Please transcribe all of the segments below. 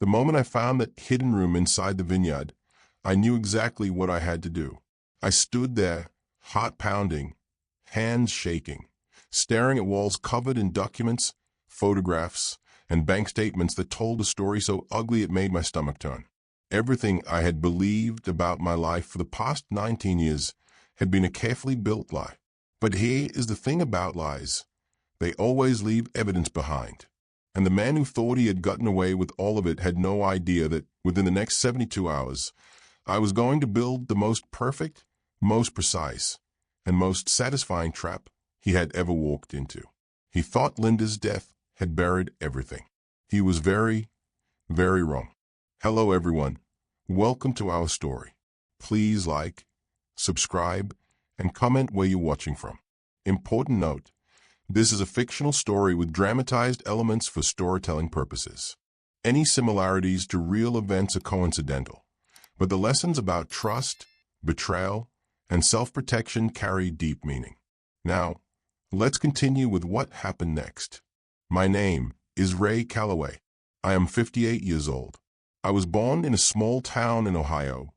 The moment I found that hidden room inside the vineyard, I knew exactly what I had to do. I stood there, heart pounding, hands shaking, staring at walls covered in documents, photographs, and bank statements that told a story so ugly it made my stomach turn. Everything I had believed about my life for the past 19 years had been a carefully built lie. But here is the thing about lies. They always leave evidence behind. And the man who thought he had gotten away with all of it had no idea that within the next 72 hours, I was going to build the most perfect, most precise, and most satisfying trap he had ever walked into. He thought Linda's death had buried everything. He was very, very wrong. Hello, everyone. Welcome to our story. Please like, subscribe, and comment where you're watching from. Important note, this is a fictional story with dramatized elements for storytelling purposes. Any similarities to real events are coincidental, but the lessons about trust, betrayal, and self-protection carry deep meaning. Now, let's continue with what happened next. My name is Ray Calloway. I am 58 years old. I was born in a small town in Ohio,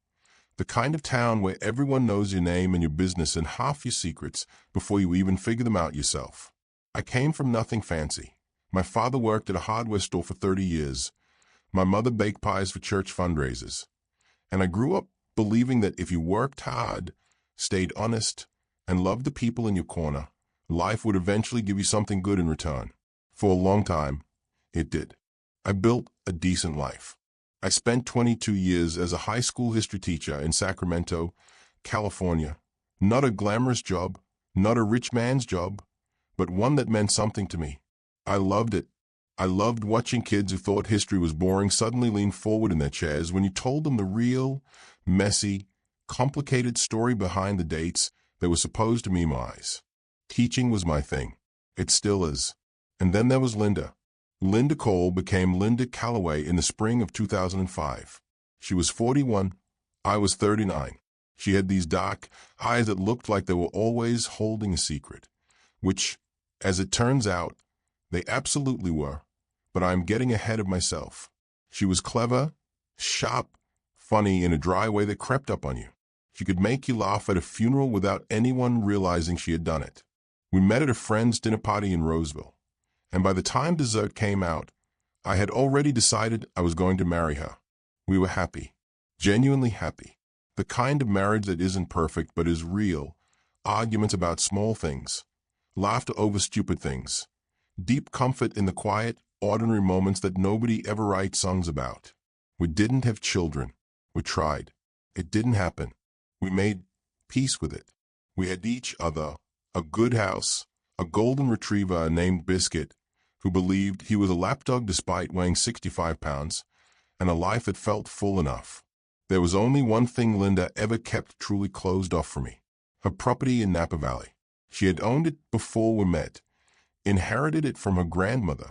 the kind of town where everyone knows your name and your business and half your secrets before you even figure them out yourself. I came from nothing fancy. My father worked at a hardware store for 30 years. My mother baked pies for church fundraisers. And I grew up believing that if you worked hard, stayed honest, and loved the people in your corner, life would eventually give you something good in return. For a long time, it did. I built a decent life. I spent 22 years as a high school history teacher in Sacramento, California. Not a glamorous job, not a rich man's job, but one that meant something to me. I loved it. I loved watching kids who thought history was boring suddenly lean forward in their chairs when you told them the real, messy, complicated story behind the dates they were supposed to memorize. Teaching was my thing. It still is. And then there was Linda. Linda Cole became Linda Calloway in the spring of 2005. She was 41. I was 39. She had these dark eyes that looked like they were always holding a secret, which, as it turns out, they absolutely were, but I'm getting ahead of myself. She was clever, sharp, funny in a dry way that crept up on you. She could make you laugh at a funeral without anyone realizing she had done it. We met at a friend's dinner party in Roseville. And by the time dessert came out, I had already decided I was going to marry her. We were happy, genuinely happy. The kind of marriage that isn't perfect but is real. Arguments about small things, laughter over stupid things, deep comfort in the quiet, ordinary moments that nobody ever writes songs about. We didn't have children. We tried. It didn't happen. We made peace with it. We had each other, a good house, a golden retriever named Biscuit, who believed he was a lapdog despite weighing 65 pounds, and a life that felt full enough. There was only one thing Linda ever kept truly closed off for me: her property in Napa Valley. She had owned it before we met, inherited it from her grandmother,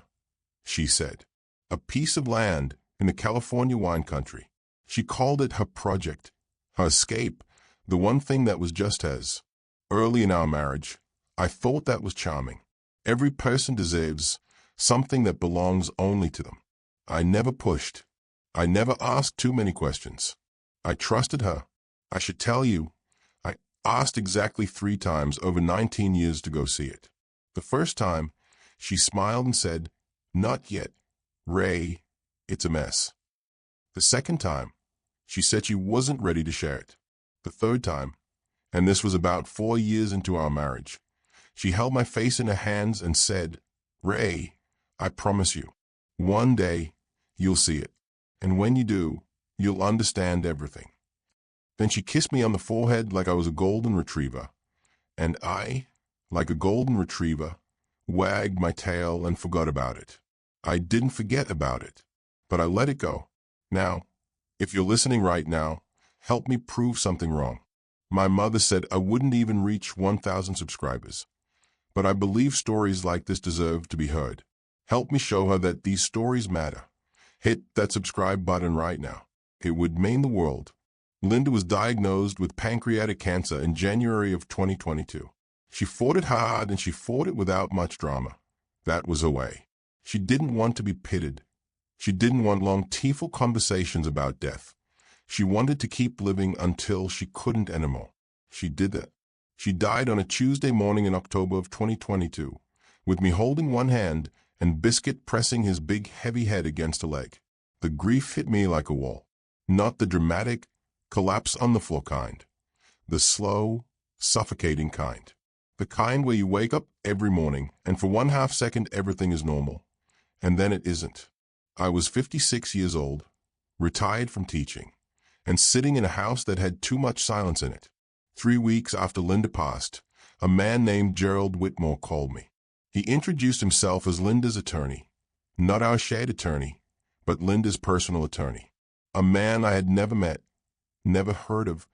she said. A piece of land in the California wine country. She called it her project, her escape, the one thing that was just hers. Early in our marriage, I thought that was charming. Every person deserves something that belongs only to them. I never pushed. I never asked too many questions. I trusted her. I should tell you, I asked exactly 3 times over 19 years to go see it. The first time, she smiled and said, "Not yet, Ray, it's a mess." The second time, she said she wasn't ready to share it. The third time, and this was about 4 years into our marriage, she held my face in her hands and said, "Ray, I promise you, one day you'll see it. And when you do, you'll understand everything." Then she kissed me on the forehead like I was a golden retriever. And I, like a golden retriever, wagged my tail and forgot about it. I didn't forget about it, but I let it go. Now, if you're listening right now, help me prove something wrong. My mother said I wouldn't even reach 1,000 subscribers. But I believe stories like this deserve to be heard. Help me show her that these stories matter. Hit that subscribe button right now. It would mean the world. Linda was diagnosed with pancreatic cancer in January of 2022. She fought it hard and she fought it without much drama. That was her way. She didn't want to be pitied. She didn't want long, tearful conversations about death. She wanted to keep living until she couldn't anymore. She did that. She died on a Tuesday morning in October of 2022, with me holding one hand and Biscuit pressing his big, heavy head against a leg. The grief hit me like a wall. Not the dramatic, collapse on the floor kind. The slow, suffocating kind. The kind where you wake up every morning and for 1/2 second everything is normal, and then it isn't. I was 56 years old, retired from teaching, and sitting in a house that had too much silence in it. 3 weeks after Linda passed, a man named Gerald Whitmore called me. He introduced himself as Linda's attorney, not our shared attorney, but Linda's personal attorney. A man I had never met, never heard of,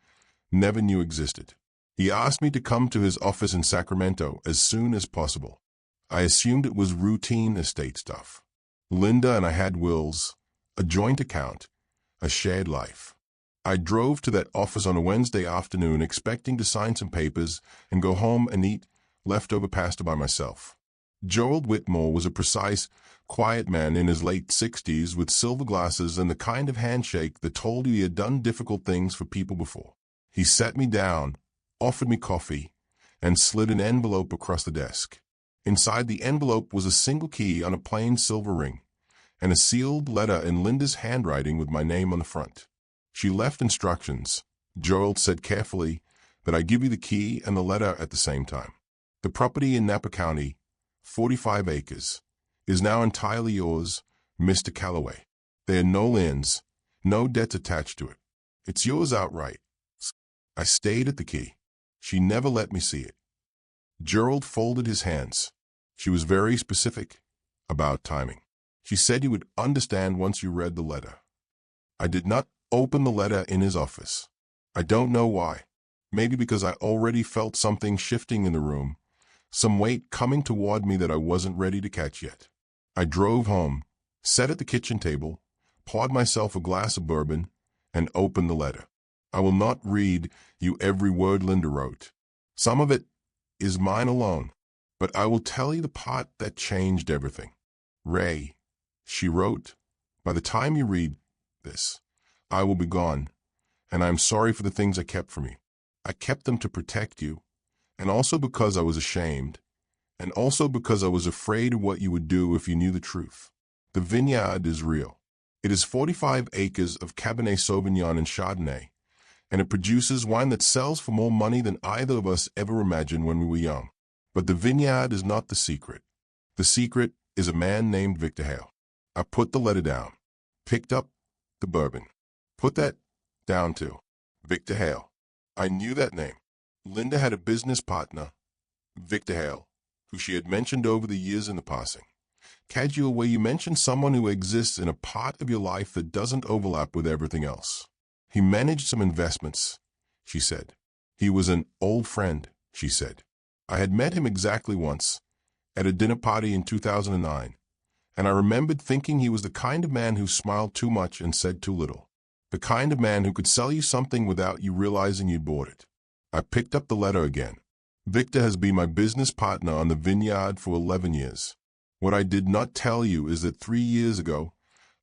never knew existed. He asked me to come to his office in Sacramento as soon as possible. I assumed it was routine estate stuff. Linda and I had wills, a joint account, a shared life. I drove to that office on a Wednesday afternoon expecting to sign some papers and go home and eat leftover pasta by myself. Gerald Whitmore was a precise, quiet man in his late 60s with silver glasses and the kind of handshake that told you he had done difficult things for people before. He sat me down, offered me coffee, and slid an envelope across the desk. Inside the envelope was a single key on a plain silver ring, and a sealed letter in Linda's handwriting with my name on the front. She left instructions. Gerald said carefully that I give you the key and the letter at the same time. The property in Napa County, 45 acres, is now entirely yours, Mr. Calloway. There are no liens, no debts attached to it. It's yours outright. I stayed at the key. She never let me see it. Gerald folded his hands. She was very specific about timing. She said you would understand once you read the letter. I did not open the letter in his office. I don't know why. Maybe because I already felt something shifting in the room, some weight coming toward me that I wasn't ready to catch yet. I drove home, sat at the kitchen table, poured myself a glass of bourbon, and opened the letter. I will not read you every word Linda wrote. Some of it is mine alone, but I will tell you the part that changed everything. Ray, she wrote, by the time you read this, I will be gone, and I am sorry for the things I kept from you. I kept them to protect you, and also because I was ashamed, and also because I was afraid of what you would do if you knew the truth. The vineyard is real. It is 45 acres of Cabernet Sauvignon and Chardonnay, and it produces wine that sells for more money than either of us ever imagined when we were young. But the vineyard is not the secret. The secret is a man named Victor Hale. I put the letter down, picked up the bourbon, put that down too. Victor Hale. I knew that name. Linda had a business partner, Victor Hale, who she had mentioned over the years in the passing. Casual where you mention someone who exists in a part of your life that doesn't overlap with everything else. He managed some investments, she said. He was an old friend, she said. I had met him exactly once, at a dinner party in 2009, and I remembered thinking he was the kind of man who smiled too much and said too little. The kind of man who could sell you something without you realizing you'd bought it. I picked up the letter again. Victor has been my business partner on the vineyard for 11 years. What I did not tell you is that 3 years ago,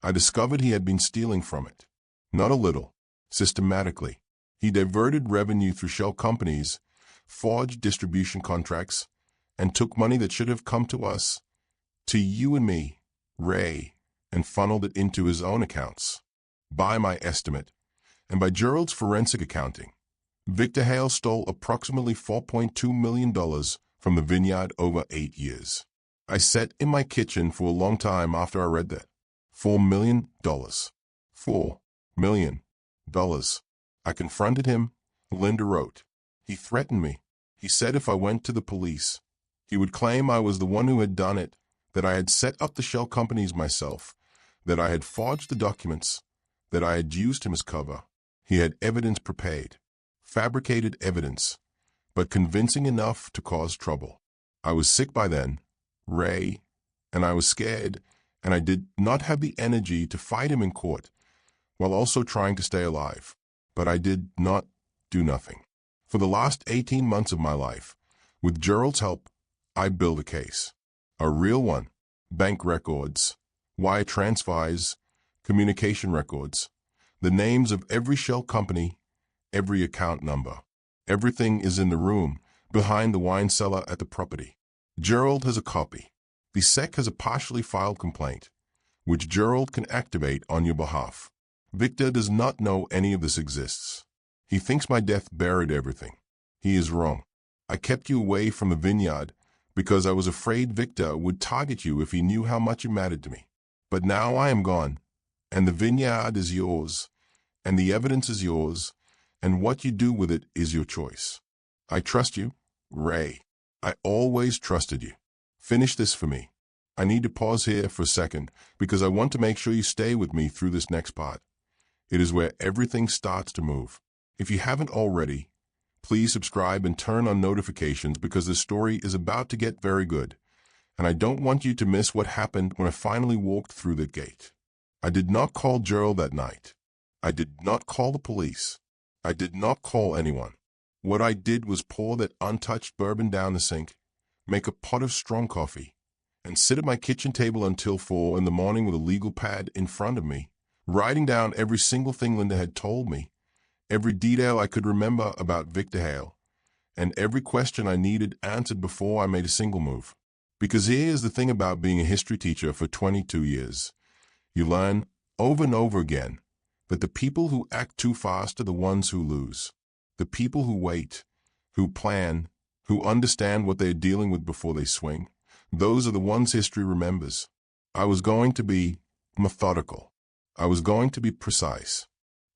I discovered he had been stealing from it. Not a little. Systematically. He diverted revenue through shell companies, forged distribution contracts, and took money that should have come to us, to you and me, Ray, and funneled it into his own accounts. By my estimate, and by Gerald's forensic accounting, Victor Hale stole approximately $4.2 million from the vineyard over 8 years. I sat in my kitchen for a long time after I read that. $4 million. $4 million. I confronted him, Linda wrote. He threatened me. He said if I went to the police, he would claim I was the one who had done it, that I had set up the shell companies myself, that I had forged the documents, that I had used him as cover. He had evidence prepared, fabricated evidence, but convincing enough to cause trouble. I was sick by then, Ray, and I was scared, and I did not have the energy to fight him in court, while also trying to stay alive. But I did not do nothing. For the last 18 months of my life, with Gerald's help, I built a case. A real one. Bank records, wire transfers, communication records, the names of every shell company, every account number. Everything is in the room behind the wine cellar at the property. Gerald has a copy. The SEC has a partially filed complaint, which Gerald can activate on your behalf. Victor does not know any of this exists. He thinks my death buried everything. He is wrong. I kept you away from the vineyard because I was afraid Victor would target you if he knew how much you mattered to me. But now I am gone, and the vineyard is yours, and the evidence is yours, and what you do with it is your choice. I trust you, Ray. I always trusted you. Finish this for me. I need to pause here for a second because I want to make sure you stay with me through this next part. It is where everything starts to move. If you haven't already, please subscribe and turn on notifications because this story is about to get very good, and I don't want you to miss what happened when I finally walked through that gate. I did not call Gerald that night. I did not call the police. I did not call anyone. What I did was pour that untouched bourbon down the sink, make a pot of strong coffee, and sit at my kitchen table until 4 in the morning with a legal pad in front of me, writing down every single thing Linda had told me, every detail I could remember about Victor Hale, and every question I needed answered before I made a single move. Because here's the thing about being a history teacher for 22 years. You learn over and over again that the people who act too fast are the ones who lose. The people who wait, who plan, who understand what they're dealing with before they swing, those are the ones history remembers. I was going to be methodical. I was going to be precise.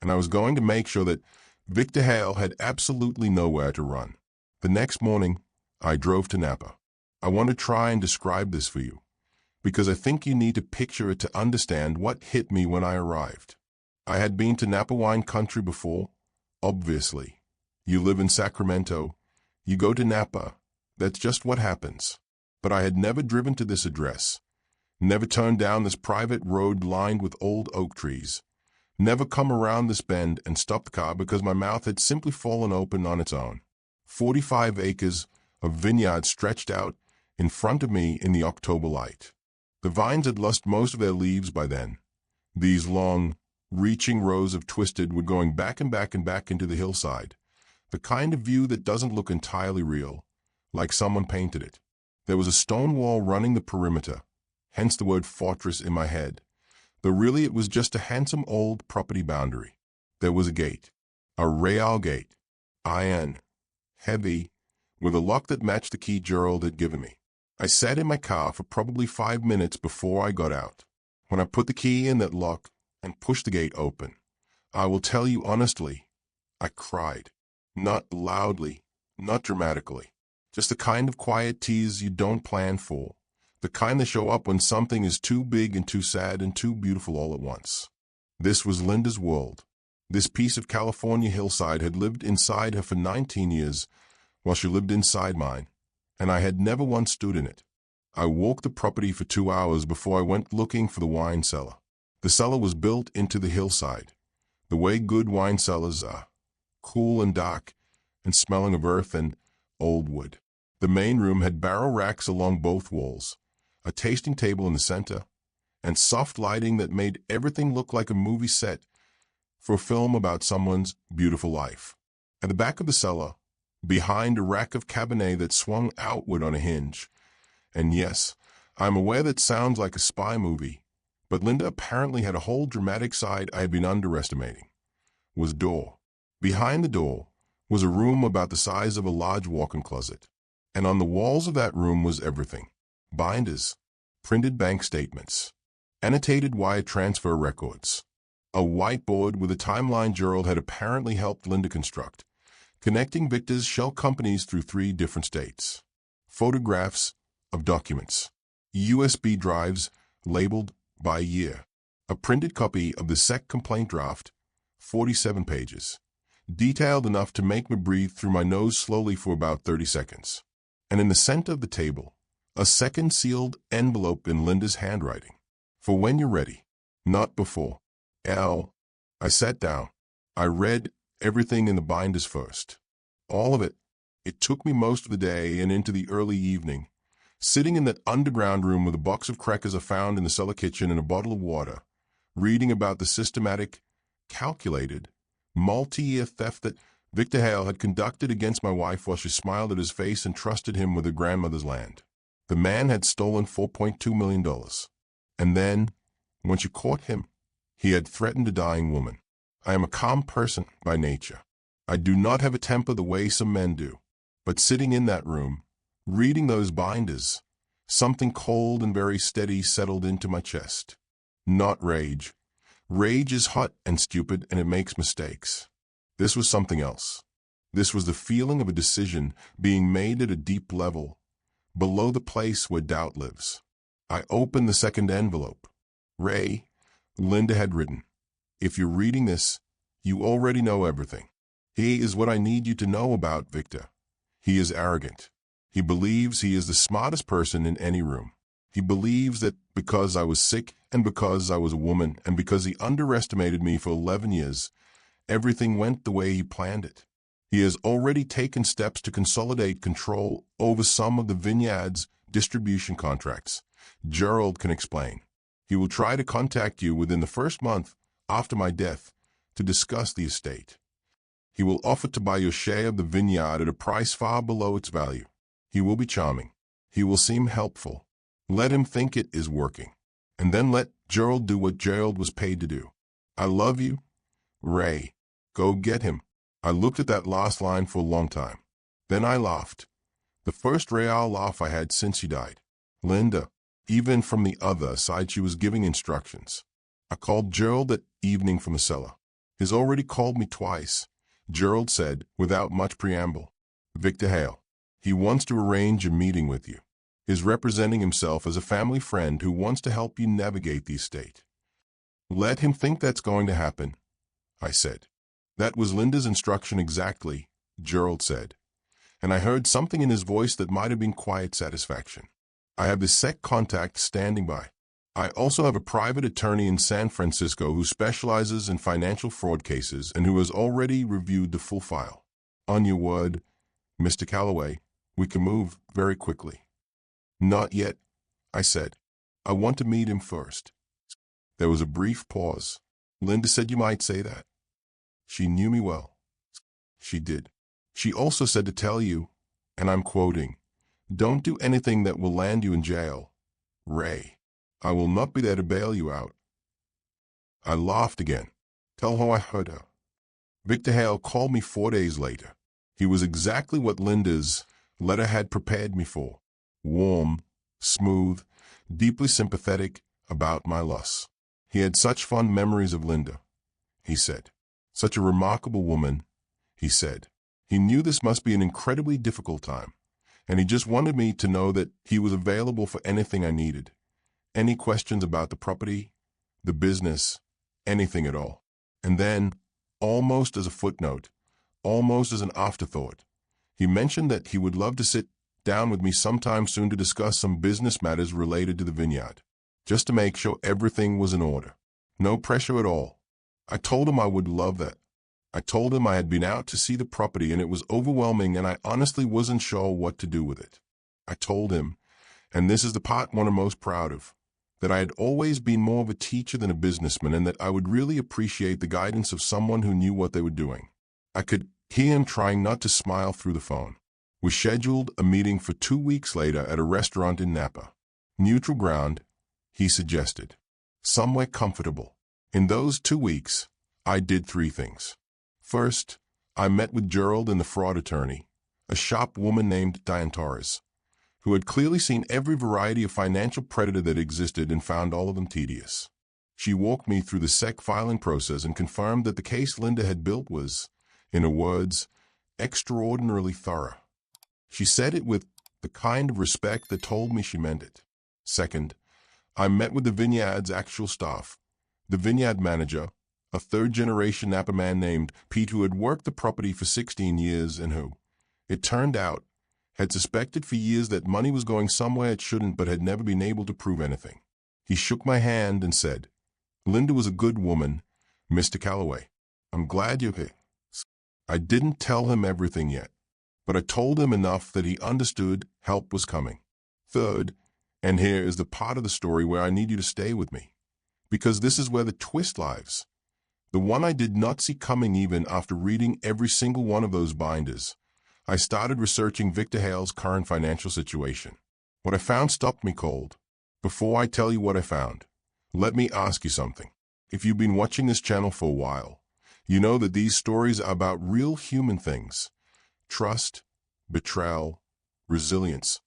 And I was going to make sure that Victor Hale had absolutely nowhere to run. The next morning, I drove to Napa. I want to try and describe this for you, because I think you need to picture it to understand what hit me when I arrived. I had been to Napa wine country before, obviously. You live in Sacramento, you go to Napa, that's just what happens. But I had never driven to this address, never turned down this private road lined with old oak trees, never come around this bend and stopped the car because my mouth had simply fallen open on its own. 45 acres of vineyard stretched out in front of me in the October light. The vines had lost most of their leaves by then. These long, reaching rows of twisted were going back and back and back into the hillside, the kind of view that doesn't look entirely real, like someone painted it. There was a stone wall running the perimeter, hence the word fortress in my head, though really it was just a handsome old property boundary. There was a gate, a real gate, iron, heavy, with a lock that matched the key Gerald had given me. I sat in my car for probably 5 minutes before I got out. When I put the key in that lock and pushed the gate open, I will tell you honestly, I cried. Not loudly, not dramatically. Just the kind of quiet tears you don't plan for. The kind that show up when something is too big and too sad and too beautiful all at once. This was Linda's world. This piece of California hillside had lived inside her for 19 years, while she lived inside mine, and I had never once stood in it. I walked the property for 2 hours before I went looking for the wine cellar. The cellar was built into the hillside, the way good wine cellars are, cool and dark, and smelling of earth and old wood. The main room had barrel racks along both walls, a tasting table in the center, and soft lighting that made everything look like a movie set for a film about someone's beautiful life. At the back of the cellar, behind a rack of Cabernet that swung outward on a hinge, and yes, I'm aware that sounds like a spy movie, but Linda apparently had a whole dramatic side I had been underestimating, was a door. Behind the door was a room about the size of a large walk-in closet, and on the walls of that room was everything. Binders, printed bank statements, annotated wire transfer records, a whiteboard with a timeline Gerald had apparently helped Linda construct, connecting Victor's shell companies through 3 different states, photographs of documents, USB drives labeled by year, a printed copy of the SEC complaint draft, 47 pages, detailed enough to make me breathe through my nose slowly for about 30 seconds. And in the center of the table, a second sealed envelope in Linda's handwriting. For when you're ready, not before. I sat down. I read everything in the binders first. All of it. It took me most of the day and into the early evening, Sitting in that underground room with a box of crackers I found in the cellar kitchen and a bottle of water, reading about the systematic, calculated, multi-year theft that Victor Hale had conducted against my wife while she smiled at his face and trusted him with her grandmother's land. The man had stolen $4.2 million. And then, when she caught him, he had threatened a dying woman. I am a calm person by nature. I do not have a temper the way some men do. But sitting in that room, reading those binders, something cold and very steady settled into my chest. Not rage. Rage is hot and stupid and it makes mistakes. This was something else. This was the feeling of a decision being made at a deep level, below the place where doubt lives. I opened the second envelope. Ray, Linda had written, "If you're reading this, you already know everything. He is what I need you to know about Victor. He is arrogant. He believes he is the smartest person in any room. He believes that because I was sick and because I was a woman and because he underestimated me for 11 years, everything went the way he planned it. He has already taken steps to consolidate control over some of the vineyard's distribution contracts. Gerald can explain. He will try to contact you within the first month after my death to discuss the estate. He will offer to buy your share of the vineyard at a price far below its value. He will be charming. He will seem helpful. Let him think it is working. And then let Gerald do what Gerald was paid to do. I love you, Ray. Go get him." I looked at that last line for a long time. Then I laughed. The first real laugh I had since he died. Linda, even from the other side, she was giving instructions. I called Gerald that evening from the cellar. He's already called me twice. Gerald said, without much preamble, "Victor Hale. He wants to arrange a meeting with you. He's representing himself as a family friend who wants to help you navigate the estate." "Let him think that's going to happen," I said. "That was Linda's instruction exactly," Gerald said, and I heard something in his voice that might have been quiet satisfaction. "I have the SEC contact standing by. I also have a private attorney in San Francisco who specializes in financial fraud cases and who has already reviewed the full file. On your word, Mr. Calloway, we can move very quickly." "Not yet," I said. "I want to meet him first." There was a brief pause. "Linda said you might say that." She knew me well. She did. She also said to tell you, and I'm quoting, "Don't do anything that will land you in jail, Ray. I will not be there to bail you out." I laughed again. Tell her I heard her. Victor Hale called me 4 days later. He was exactly what Linda's letter had prepared me for. Warm, smooth, deeply sympathetic about my loss. He had such fond memories of Linda, he said. Such a remarkable woman, he said. He knew this must be an incredibly difficult time, and he just wanted me to know that he was available for anything I needed. Any questions about the property, the business, anything at all. And then, almost as a footnote, almost as an afterthought, he mentioned that he would love to sit down with me sometime soon to discuss some business matters related to the vineyard, just to make sure everything was in order. No pressure at all. I told him I would love that. I told him I had been out to see the property and it was overwhelming and I honestly wasn't sure what to do with it. I told him, and this is the part one I'm most proud of, that I had always been more of a teacher than a businessman and that I would really appreciate the guidance of someone who knew what they were doing. I could hear him trying not to smile through the phone. We scheduled a meeting for 2 weeks later at a restaurant in Napa. Neutral ground, he suggested. Somewhere comfortable. In those 2 weeks, I did 3 things. First, I met with Gerald and the fraud attorney, a sharp woman named Diane Torres, who had clearly seen every variety of financial predator that existed and found all of them tedious. She walked me through the SEC filing process and confirmed that the case Linda had built was, in her words, extraordinarily thorough. She said it with the kind of respect that told me she meant it. Second, I met with the vineyard's actual staff, the vineyard manager, a third-generation Napa man named Pete who had worked the property for 16 years and who, it turned out, had suspected for years that money was going somewhere it shouldn't but had never been able to prove anything. He shook my hand and said, "Linda was a good woman, Mr. Calloway. I'm glad you're here." I didn't tell him everything yet, but I told him enough that he understood help was coming. Third, and here is the part of the story where I need you to stay with me, because this is where the twist lies. The one I did not see coming even after reading every single one of those binders. I started researching Victor Hale's current financial situation. What I found stopped me cold. Before I tell you what I found, let me ask you something. If you've been watching this channel for a while, you know that these stories are about real human things. Trust, betrayal, resilience.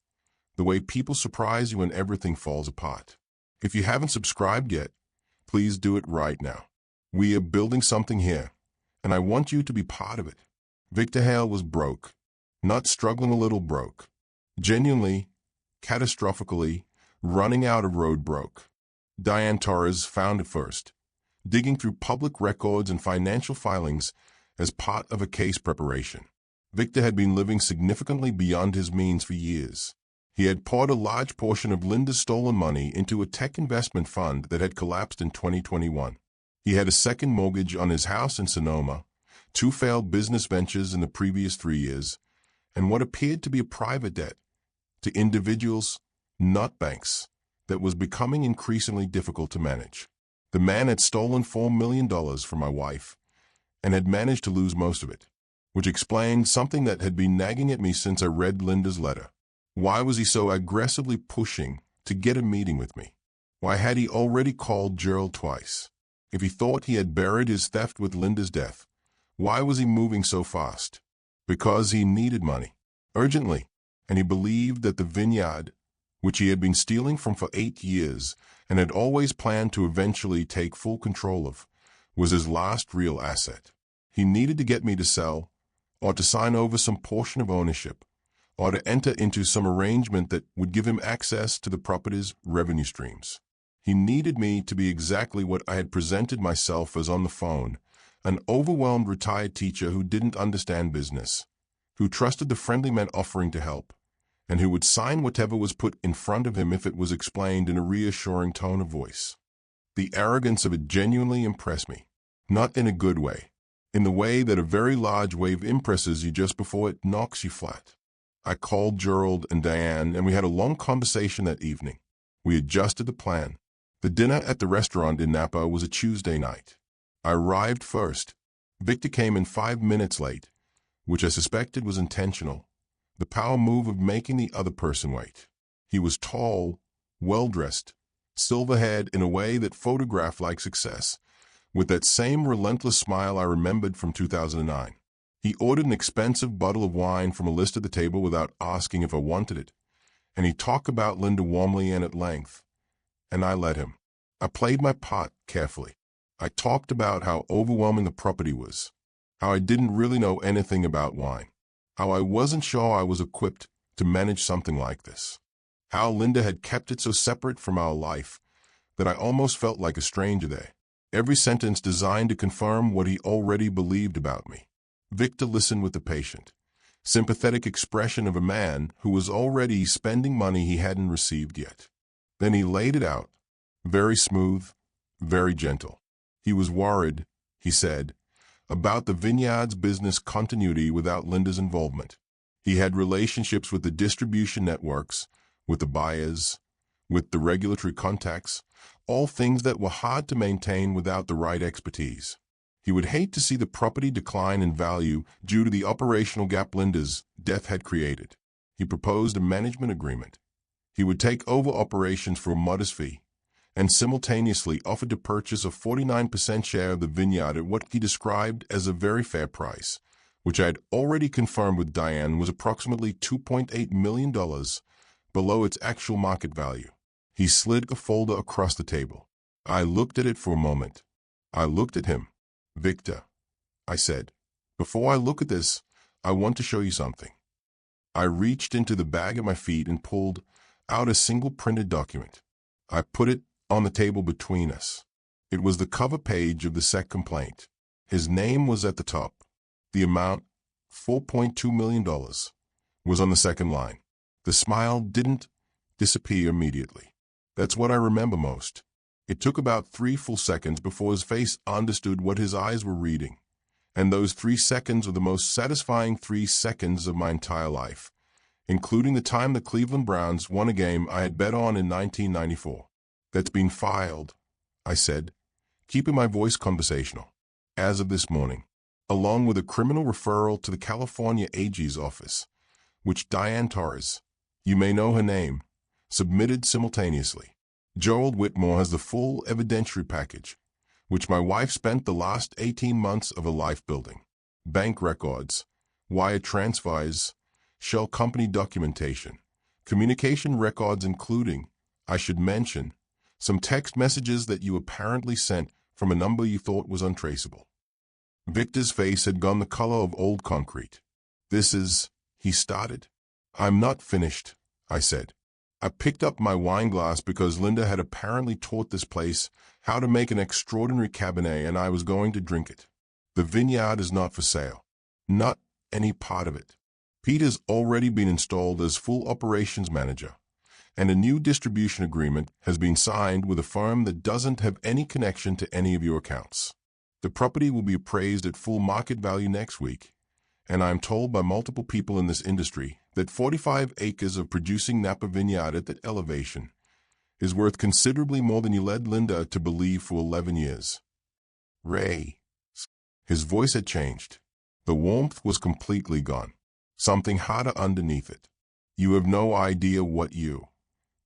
The way people surprise you when everything falls apart. If you haven't subscribed yet, please do it right now. We are building something here, and I want you to be part of it. Victor Hale was broke, not struggling a little broke. Genuinely, catastrophically, running out of road broke. Diane Torres found it first, digging through public records and financial filings as part of a case preparation. Victor had been living significantly beyond his means for years. He had poured a large portion of Linda's stolen money into a tech investment fund that had collapsed in 2021. He had a second mortgage on his house in Sonoma, 2 failed business ventures in the previous 3 years, and what appeared to be a private debt to individuals, not banks, that was becoming increasingly difficult to manage. The man had stolen $4 million from my wife and had managed to lose most of it, which explained something that had been nagging at me since I read Linda's letter. Why was he so aggressively pushing to get a meeting with me? Why had he already called Gerald twice? If he thought he had buried his theft with Linda's death, why was he moving so fast? Because he needed money, urgently, and he believed that the vineyard, which he had been stealing from for 8 years and had always planned to eventually take full control of, was his last real asset. He needed to get me to sell, or to sign over some portion of ownership, or to enter into some arrangement that would give him access to the property's revenue streams. He needed me to be exactly what I had presented myself as on the phone, an overwhelmed retired teacher who didn't understand business, who trusted the friendly men offering to help, and who would sign whatever was put in front of him if it was explained in a reassuring tone of voice. The arrogance of it genuinely impressed me, not in a good way, in the way that a very large wave impresses you just before it knocks you flat. I called Gerald and Diane, and we had a long conversation that evening. We adjusted the plan. The dinner at the restaurant in Napa was a Tuesday night. I arrived first. Victor came in 5 minutes late, which I suspected was intentional. The power move of making the other person wait. He was tall, well-dressed, silver-haired in a way that photographed like success, with that same relentless smile I remembered from 2009. He ordered an expensive bottle of wine from a list at the table without asking if I wanted it, and he talked about Linda warmly and at length, and I let him. I played my part carefully. I talked about how overwhelming the property was, how I didn't really know anything about wine, how I wasn't sure I was equipped to manage something like this, how Linda had kept it so separate from our life that I almost felt like a stranger there. Every sentence designed to confirm what he already believed about me. Victor listened with the patient, sympathetic expression of a man who was already spending money he hadn't received yet. Then he laid it out, very smooth, very gentle. He was worried, he said, about the vineyard's business continuity without Linda's involvement. He had relationships with the distribution networks, with the buyers, with the regulatory contacts, all things that were hard to maintain without the right expertise. He would hate to see the property decline in value due to the operational gap Linda's death had created. He proposed a management agreement. He would take over operations for a modest fee, and simultaneously offered to purchase a 49% share of the vineyard at what he described as a very fair price, which I had already confirmed with Diane was approximately $2.8 million below its actual market value. He slid a folder across the table. I looked at it for a moment. I looked at him. "Victor," I said, "before I look at this, I want to show you something." I reached into the bag at my feet and pulled out a single printed document. I put it on the table between us. It was the cover page of the SEC complaint. His name was at the top. The amount, $4.2 million, was on the second line. The smile didn't disappear immediately. That's what I remember most. It took about 3 full seconds before his face understood what his eyes were reading. And those 3 seconds were the most satisfying 3 seconds of my entire life. including the time the Cleveland Browns won a game I had bet on in 1994. That's been filed, I said, keeping my voice conversational. As of this morning, along with a criminal referral to the California AG's office, which Diane Torres, you may know her name, submitted simultaneously. Gerald Whitmore has the full evidentiary package, which my wife spent the last 18 months of her life building. Bank records, wire transfers, shell company documentation, communication records including, I should mention, some text messages that you apparently sent from a number you thought was untraceable. Victor's face had gone the color of old concrete. This is, he started. I'm not finished, I said. I picked up my wine glass because Linda had apparently taught this place how to make an extraordinary Cabernet and I was going to drink it. The vineyard is not for sale. Not any part of it. Pete has already been installed as full operations manager, and a new distribution agreement has been signed with a firm that doesn't have any connection to any of your accounts. The property will be appraised at full market value next week, and I'm told by multiple people in this industry that 45 acres of producing Napa vineyard at that elevation is worth considerably more than you led Linda to believe for 11 years. Ray. His voice had changed. The warmth was completely gone. Something hotter underneath it. You have no idea what you.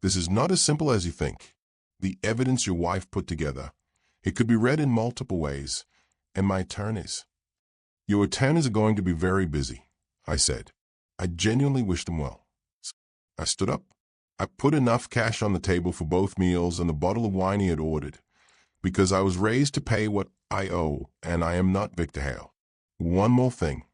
This is not as simple as you think. The evidence your wife put together, it could be read in multiple ways, and my attorneys. Your attorneys are going to be very busy, I said. I genuinely wish them well. I stood up. I put enough cash on the table for both meals and the bottle of wine he had ordered, because I was raised to pay what I owe, and I am not Victor Hale. One more thing,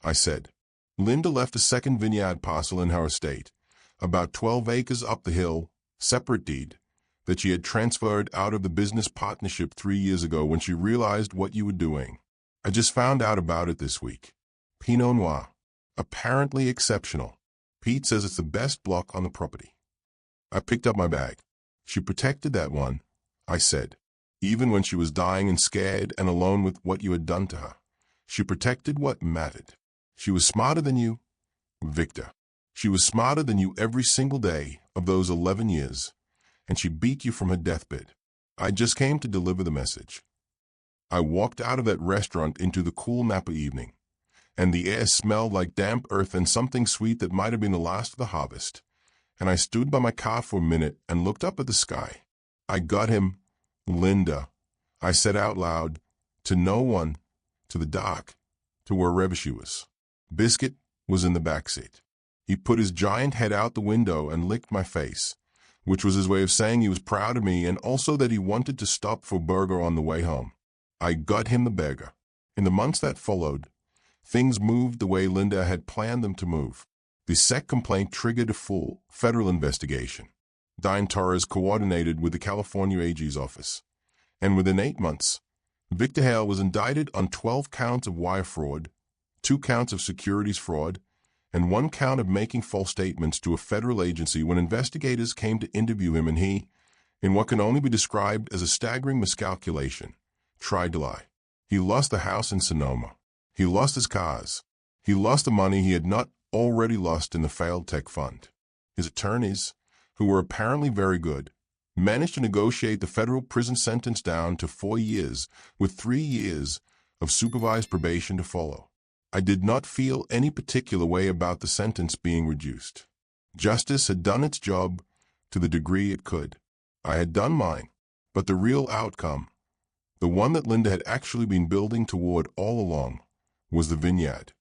I said. Linda left a second vineyard parcel in her estate, about 12 acres up the hill, separate deed, that she had transferred out of the business partnership 3 years ago when she realized what you were doing. I just found out about it this week. Pinot Noir. Apparently exceptional. Pete says it's the best block on the property. I picked up my bag. She protected that one, I said. Even when she was dying and scared and alone with what you had done to her. She protected what mattered. She was smarter than you, Victor. She was smarter than you every single day of those 11 years, and she beat you from her deathbed. I just came to deliver the message. I walked out of that restaurant into the cool Napa evening, and the air smelled like damp earth and something sweet that might have been the last of the harvest, and I stood by my car for a minute and looked up at the sky. I got him, Linda, I said out loud, to no one, to the dock, to wherever she was. Biscuit was in the back seat. He put his giant head out the window and licked my face, which was his way of saying he was proud of me and also that he wanted to stop for a burger on the way home. I got him the burger. In the months that followed, things moved the way Linda had planned them to move. The SEC complaint triggered a full federal investigation. Diane Torres coordinated with the California AG's office, and within 8 months, Victor Hale was indicted on 12 counts of wire fraud, 2 counts of securities fraud, and 1 count of making false statements to a federal agency when investigators came to interview him and he, in what can only be described as a staggering miscalculation, tried to lie. He lost the house in Sonoma. He lost his cars. He lost the money he had not already lost in the failed tech fund. His attorneys, who were apparently very good, managed to negotiate the federal prison sentence down to 4 years with 3 years of supervised probation to follow. I did not feel any particular way about the sentence being reduced. Justice had done its job to the degree it could. I had done mine, but the real outcome, the one that Linda had actually been building toward all along, was the vineyard.